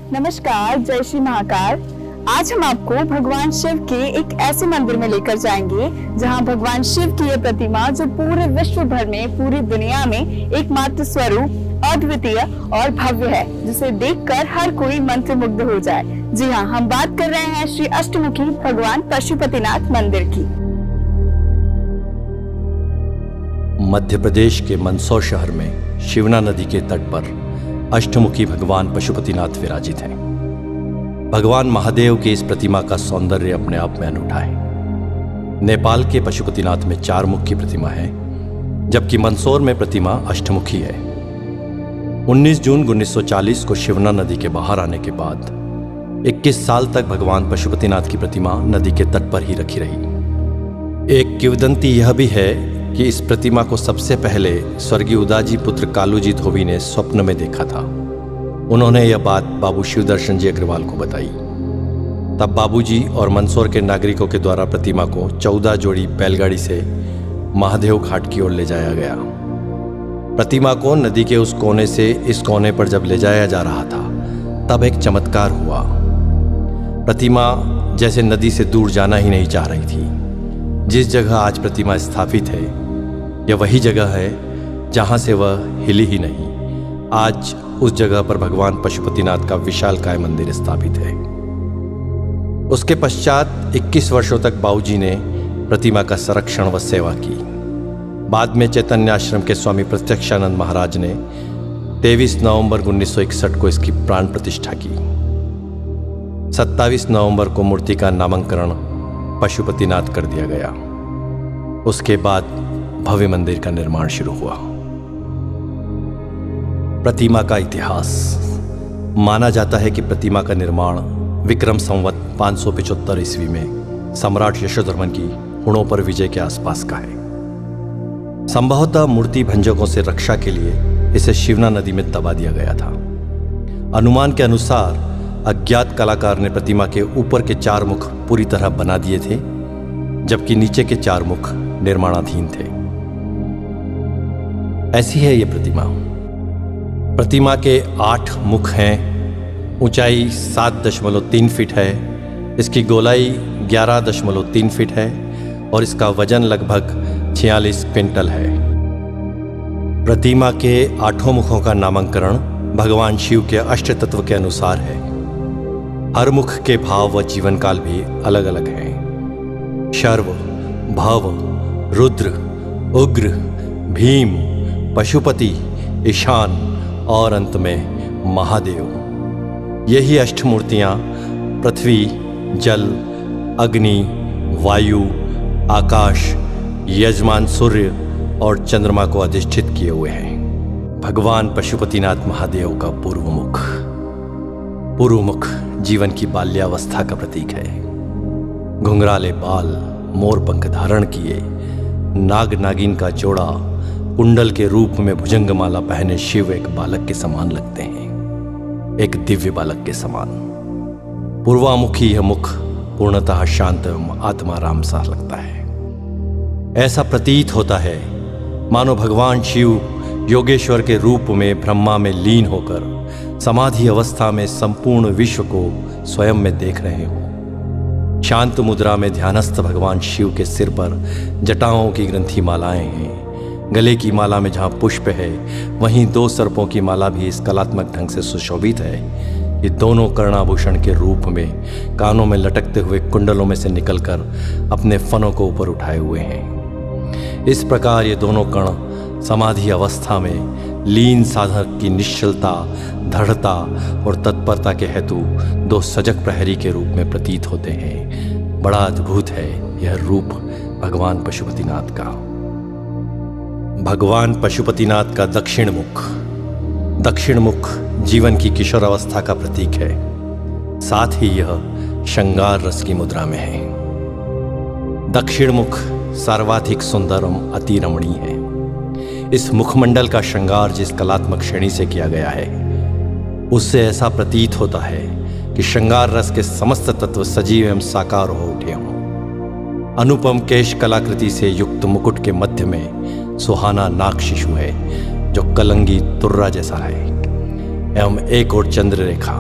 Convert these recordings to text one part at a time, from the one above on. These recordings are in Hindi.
नमस्कार, जय श्री महाकाल। आज हम आपको भगवान शिव के एक ऐसे मंदिर में लेकर जाएंगे जहां भगवान शिव की ये प्रतिमा जो पूरे विश्व भर में, पूरी दुनिया में एकमात्र स्वरूप, अद्वितीय और भव्य है, जिसे देखकर हर कोई मंत्रमुग्ध हो जाए। जी हाँ, हम बात कर रहे हैं श्री अष्टमुखी भगवान पशुपतिनाथ मंदिर की। मध्य प्रदेश के मंदसौर शहर में शिवना नदी के तट पर अष्टमुखी भगवान पशुपतिनाथ विराजित हैं। भगवान महादेव की इस प्रतिमा का सौंदर्य अपने आप में अनूठा है। नेपाल के पशुपतिनाथ में 4 मुख की प्रतिमा है, जबकि मंदसौर में प्रतिमा अष्टमुखी है। 19 जून 1940 को शिवना नदी के बाहर आने के बाद 21 साल तक भगवान पशुपतिनाथ की प्रतिमा नदी के तट पर ही रखी रही। एक किंवदंती यह भी है कि इस प्रतिमा को सबसे पहले स्वर्गीय उदाजी पुत्र कालूजी धोबी ने स्वप्न में देखा था। उन्होंने यह बात बाबू शिवदर्शन जी अग्रवाल को बताई। तब बाबूजी और मंदसौर के नागरिकों के द्वारा प्रतिमा को 14 जोड़ी बैलगाड़ी से महादेव घाट की ओर ले जाया गया। प्रतिमा को नदी के उस कोने से इस कोने पर जब ले जाया जा रहा था, तब एक चमत्कार हुआ। प्रतिमा जैसे नदी से दूर जाना ही नहीं चाह रही थी। जिस जगह आज प्रतिमा स्थापित है, यह वही जगह है जहां से वह हिली ही नहीं। आज उस जगह पर भगवान पशुपतिनाथ का विशालकाय मंदिर स्थापित है। उसके पश्चात 21 वर्षों तक बाबूजी ने प्रतिमा का संरक्षण व सेवा की। बाद में चैतन्य आश्रम के स्वामी प्रत्यक्षानंद महाराज ने 23 नवंबर 1961 को इसकी प्राण प्रतिष्ठा की। 27 नवंबर को मूर्ति का नामकरण पशुपतिनाथ कर दिया गया। उसके बाद भव्य मंदिर का निर्माण शुरू हुआ। प्रतिमा का इतिहास। माना जाता है कि प्रतिमा का निर्माण विक्रम संवत 575 ईस्वी में सम्राट यशोधर्मन की हुणों पर विजय के आसपास का है। संभवतः मूर्ति भंजकों से रक्षा के लिए इसे शिवना नदी में दबा दिया गया था। अनुमान के अनुसार अज्ञात कलाकार ने प्रतिमा के ऊपर के 4 मुख पूरी तरह बना दिए थे, जबकि नीचे के 4 मुख निर्माणाधीन थे। ऐसी है ये प्रतिमा। प्रतिमा के 8 मुख हैं। ऊंचाई 7.3 फीट है। इसकी गोलाई 11.3 फीट है और इसका वजन लगभग 46 क्विंटल है। प्रतिमा के 8 मुखों का नामकरण भगवान शिव के अष्ट तत्व के अनुसार है। हर मुख के भाव व जीवन काल भी अलग अलग हैं। शर्व, भव, रुद्र, उग्र, भीम, पशुपति, ईशान और अंत में महादेव। यही अष्टमूर्तियां पृथ्वी, जल, अग्नि, वायु, आकाश, यजमान सूर्य और चंद्रमा को अधिष्ठित किए हुए हैं। भगवान पशुपतिनाथ महादेव का पूर्व मुख। पूर्व मुख जीवन की बाल्यावस्था का प्रतीक है। घुंघराले बाल, मोर पंख धारण किए, नाग नागिन का जोड़ा, कुंडल के रूप में भुजंगमाला पहने शिव एक बालक के समान लगते हैं, एक दिव्य बालक के समान। पूर्वामुखी यह मुख पूर्णतः शांत एवं आत्माराम सा लगता है। ऐसा प्रतीत होता है मानो भगवान शिव योगेश्वर के रूप में ब्रह्मा में लीन होकर समाधि अवस्था में संपूर्ण विश्व को स्वयं में देख रहे हो। शांत मुद्रा में ध्यानस्थ भगवान शिव के सिर पर जटाओं की ग्रंथि मालाएं हैं। गले की माला में जहाँ पुष्प है, वहीं 2 सर्पों की माला भी इस कलात्मक ढंग से सुशोभित है। ये दोनों कर्णाभूषण के रूप में कानों में लटकते हुए कुंडलों में से निकलकर अपने फनों को ऊपर उठाए हुए हैं। इस प्रकार ये दोनों कण समाधि अवस्था में लीन साधक की निश्चलता, दृढ़ता और तत्परता के हेतु 2 सजग प्रहरी के रूप में प्रतीत होते हैं। बड़ा अद्भुत है यह रूप भगवान पशुपतिनाथ का। भगवान पशुपतिनाथ का दक्षिण मुख। दक्षिण मुख जीवन की किशोर अवस्था का प्रतीक है। साथ ही यह श्रृंगार रस की मुद्रा में है। दक्षिण मुख सर्वाधिक सुंदर एवं अति रमणीय है। इस मुखमंडल का श्रृंगार जिस कलात्मक श्रेणी से किया गया है, उससे ऐसा प्रतीत होता है कि श्रृंगार रस के समस्त तत्व सजीव एवं साकार हो उठे हों। अनुपम केश कलाकृति से युक्त मुकुट के मध्य में सुहाना नाग शिशु है जो कलंगी तुर्रा जैसा है एवं एक और चंद्र रेखा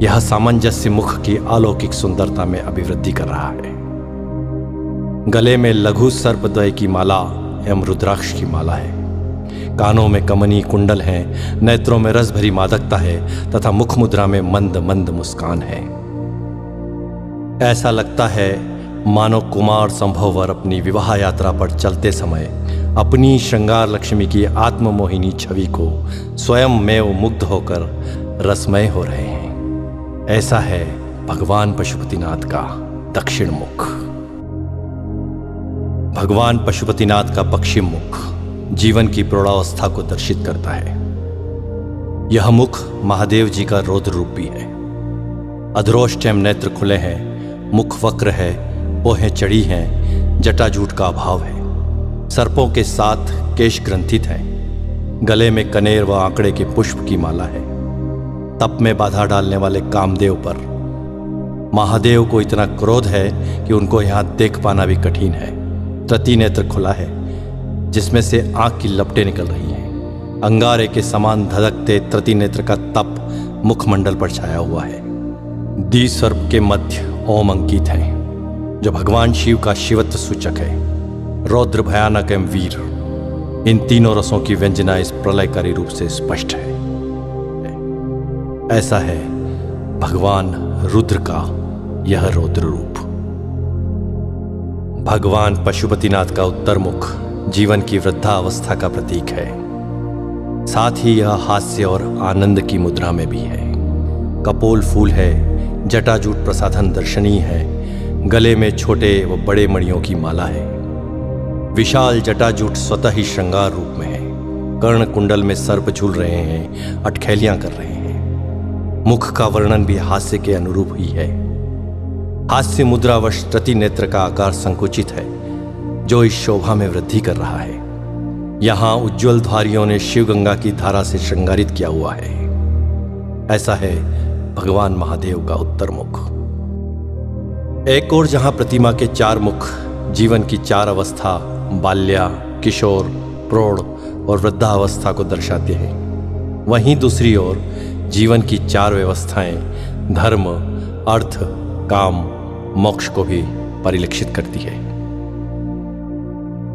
यह सामंजस्य मुख की अलौकिक सुंदरता में अभिवृद्धि कर रहा है। गले में लघु सर्पद्वय की माला एवं रुद्राक्ष की माला है। कानों में कमनी कुंडल हैं, नेत्रों में रस भरी मादकता है तथा मुख मुद्रा में मंद मंद मुस्कान है। ऐसा लगता है मानो कुमार संभववर अपनी विवाह यात्रा पर चलते समय अपनी श्रृंगार लक्ष्मी की आत्ममोहिनी छवि को स्वयं में मुग्ध होकर रसमय हो रहे हैं। ऐसा है भगवान पशुपतिनाथ का दक्षिण मुख। भगवान पशुपतिनाथ का पश्चिम मुख जीवन की प्रौढ़ावस्था को दर्शित करता है। यह मुख महादेव जी का रौद्र रूप भी है। अधरोष्टम नेत्र खुले हैं, मुख वक्र है, पोहें चढ़ी हैं, जटाजूट का अभाव है। सर्पों के साथ केश ग्रंथित हैं। गले में कनेर व आंकड़े के पुष्प की माला है। तप में बाधा डालने वाले कामदेव पर महादेव को इतना क्रोध है कि उनको यहां देख पाना भी कठिन है। तृतीय नेत्र खुला है जिसमें से आंख की लपटें निकल रही हैं। अंगारे के समान धधकते तृतीय नेत्र का तप मुखमंडल पर छाया हुआ है। द्विसर्प के मध्य ओम अंकित है जो भगवान शिव का शिवत्व सूचक है। रौद्र, भयानक एवं वीर, इन तीनों रसों की व्यंजना इस प्रलयकारी रूप से स्पष्ट है। ऐसा है भगवान रुद्र का यह रौद्र रूप। भगवान पशुपतिनाथ का उत्तर मुख जीवन की वृद्धावस्था का प्रतीक है। साथ ही यह हास्य और आनंद की मुद्रा में भी है। कपोल फूल है, जटाजूट प्रसाधन दर्शनीय है। गले में छोटे व बड़े मणियों की माला है। विशाल जटाजूट स्वतः ही श्रृंगार रूप में है। कर्ण कुंडल में सर्प झूल रहे हैं, अटखेलियां कर रहे हैं। मुख का वर्णन भी हास्य के अनुरूप ही है। हास्य मुद्रावश तृतीय नेत्र का आकार संकुचित है जो इस शोभा में वृद्धि कर रहा है। यहां उज्ज्वल धारियों ने शिवगंगा की धारा से श्रृंगारित किया हुआ है। ऐसा है भगवान महादेव का उत्तर मुख। एक और जहां प्रतिमा के चार मुख जीवन की चार अवस्था बाल्या, किशोर, प्रौढ़ और वृद्धावस्था को दर्शाते हैं, वहीं दूसरी ओर जीवन की चार व्यवस्थाएं धर्म, अर्थ, काम, मोक्ष को भी परिलक्षित करती है।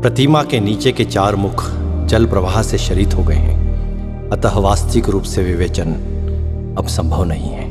प्रतिमा के नीचे के चार मुख जल प्रवाह से शरीत हो गए हैं, अतः वास्तविक रूप से विवेचन अब संभव नहीं है।